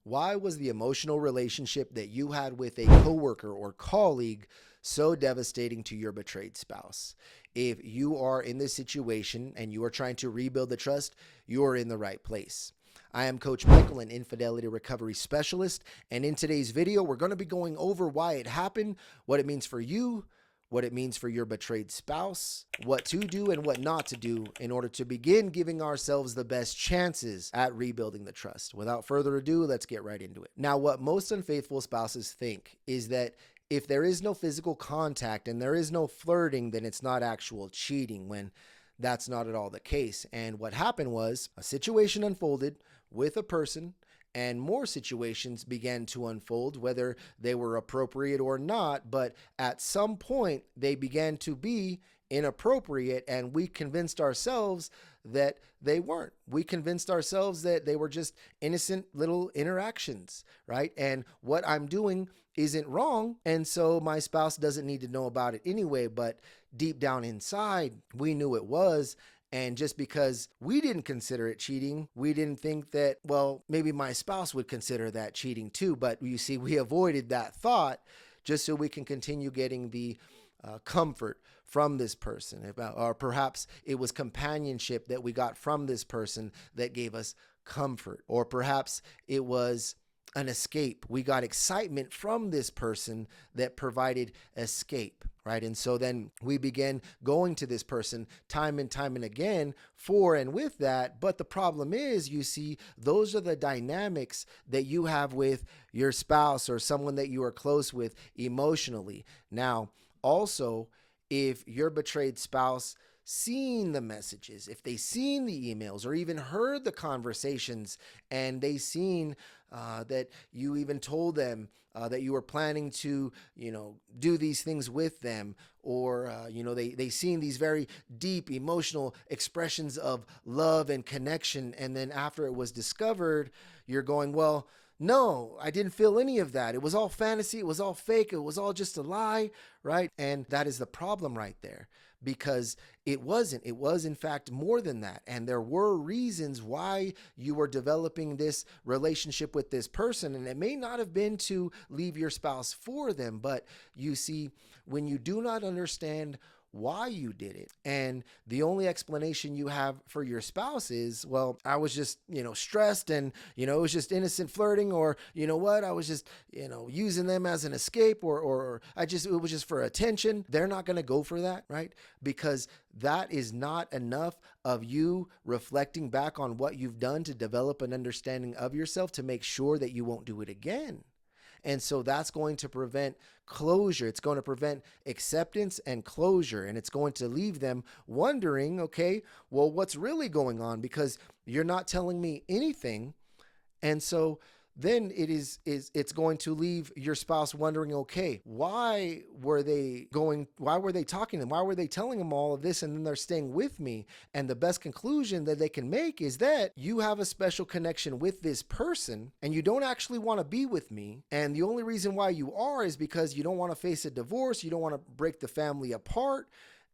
Why was the emotional relationship that you had with a coworker or colleague so devastating to your betrayed spouse? If you are in this situation and you are trying to rebuild the trust, you are in the right place. I am Coach Michael, an infidelity recovery specialist, and in today's video, we're going to be going over why it happened, what it means for you, what it means for your betrayed spouse, what to do and what not to do in order to begin giving ourselves the best chances at rebuilding the trust. Without further ado, let's get right into it. Now, what most unfaithful spouses think is that if there is no physical contact and there is no flirting, then it's not actual cheating, when that's not at all the case. And what happened was a situation unfolded with a person, and more situations began to unfold, whether they were appropriate or not. But at some point, they began to be inappropriate, and we convinced ourselves that they weren't. We convinced ourselves that they were just innocent little interactions, right? And what I'm doing isn't wrong, and so my spouse doesn't need to know about it anyway. But deep down inside, we knew it was. And just because we didn't consider it cheating, we didn't think that, well, maybe my spouse would consider that cheating too. But you see, we avoided that thought just so we can continue getting the comfort from this person. Or perhaps it was companionship that we got from this person that gave us comfort. Or perhaps it was an escape. We got excitement from this person that provided escape, right? And so then we began going to this person time and again for and with that. But the problem is, you see, those are the dynamics that you have with your spouse or someone that you are close with emotionally. Now, also, if your betrayed spouse seen the messages, if they seen the emails or even heard the conversations, and they seen that you even told them that you were planning to, do these things with them, or, they seen these very deep emotional expressions of love and connection. And then after it was discovered, you're going, well, no, I didn't feel any of that. It was all fantasy. It was all fake. It was all just a lie, right? And that is the problem right there, because it wasn't. It was, in fact, more than that. And there were reasons why you were developing this relationship with this person. And it may not have been to leave your spouse for them, but you see, when you do not understand why you did it, and the only explanation you have for your spouse is, well, I was just, stressed, and, it was just innocent flirting, or, I was just, using them as an escape, or it was just for attention. They're not going to go for that, right? Because that is not enough of you reflecting back on what you've done to develop an understanding of yourself to make sure that you won't do it again. And so that's going to prevent closure. It's going to prevent acceptance and closure. And it's going to leave them wondering, okay, well, what's really going on? Because you're not telling me anything. And so then it's going to leave your spouse wondering, okay, why were they talking to them? Why were they telling them all of this? And then they're staying with me. And the best conclusion that they can make is that you have a special connection with this person and you don't actually want to be with me. And the only reason why you are is because you don't want to face a divorce. You don't want to break the family apart.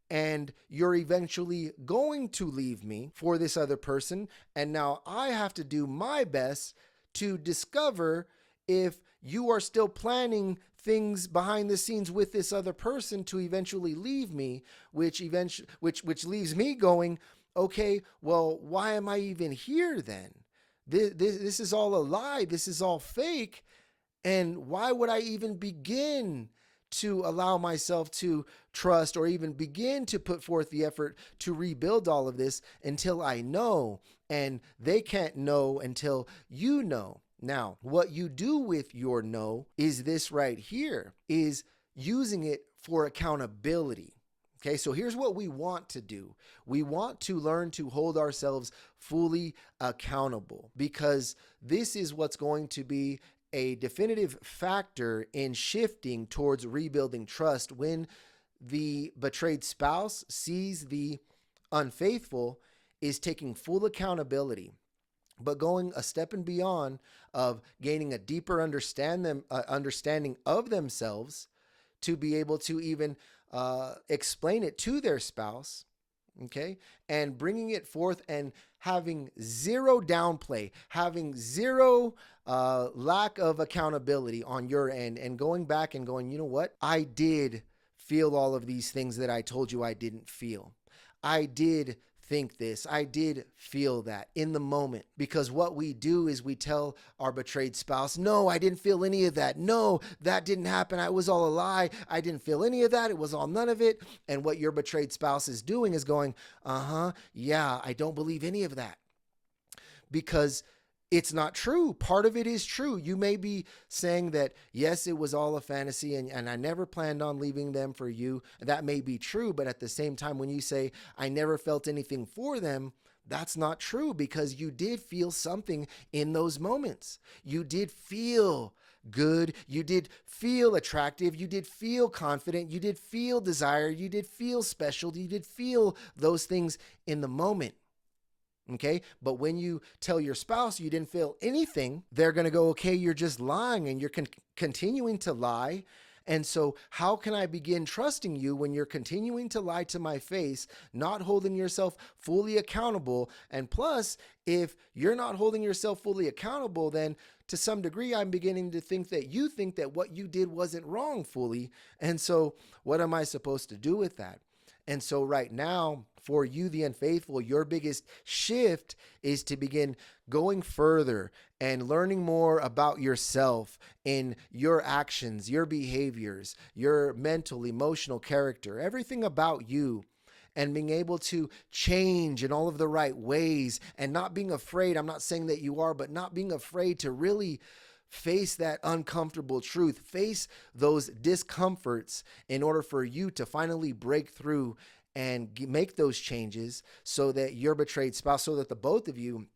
And you're eventually going to leave me for this other person. And now I have to do my best to discover if you are still planning things behind the scenes with this other person to eventually leave me, which leaves me going, okay, well, why am I even here then? This is all a lie. This is all fake. And why would I even begin to allow myself to trust or even begin to put forth the effort to rebuild all of this until I know? And they can't know until you know. Now, what you do with your know is this right here, is using it for accountability. Okay, so here's what we want to do. We want to learn to hold ourselves fully accountable, because this is what's going to be a definitive factor in shifting towards rebuilding trust. When the betrayed spouse sees the unfaithful is taking full accountability, but going a step and beyond of gaining a deeper understanding of themselves to be able to even explain it to their spouse, Okay. And bringing it forth and having zero downplay, having zero lack of accountability on your end, and going back and going, you know what? I did feel all of these things that I told you I didn't feel. I did think this. I did feel that in the moment. Because what we do is we tell our betrayed spouse, no, I didn't feel any of that. No, that didn't happen. It was all a lie. I didn't feel any of that. It was all none of it. And what your betrayed spouse is doing is going, yeah, I don't believe any of that. Because it's not true. Part of it is true. You may be saying that, yes, it was all a fantasy and I never planned on leaving them for you. That may be true. But at the same time, when you say, I never felt anything for them, that's not true, because you did feel something in those moments. You did feel good. You did feel attractive. You did feel confident. You did feel desire. You did feel special. You did feel those things in the moment. Okay. But when you tell your spouse you didn't feel anything, they're going to go, okay, you're just lying, and you're continuing to lie. And so how can I begin trusting you when you're continuing to lie to my face, not holding yourself fully accountable? And plus, if you're not holding yourself fully accountable, then to some degree, I'm beginning to think that you think that what you did wasn't wrong fully. And so what am I supposed to do with that? And so right now, for you, the unfaithful, your biggest shift is to begin going further and learning more about yourself in your actions, your behaviors, your mental, emotional character, everything about you, and being able to change in all of the right ways and not being afraid. I'm not saying that you are, but not being afraid to really face that uncomfortable truth, face those discomforts in order for you to finally break through and make those changes so that your betrayed spouse, so that the both of you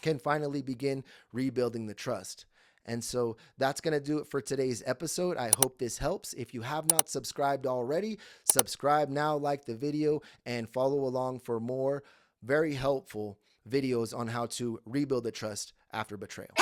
can finally begin rebuilding the trust. And so that's going to do it for today's episode. I hope this helps. If you have not subscribed already, subscribe now, like the video, and follow along for more very helpful videos on how to rebuild the trust after betrayal.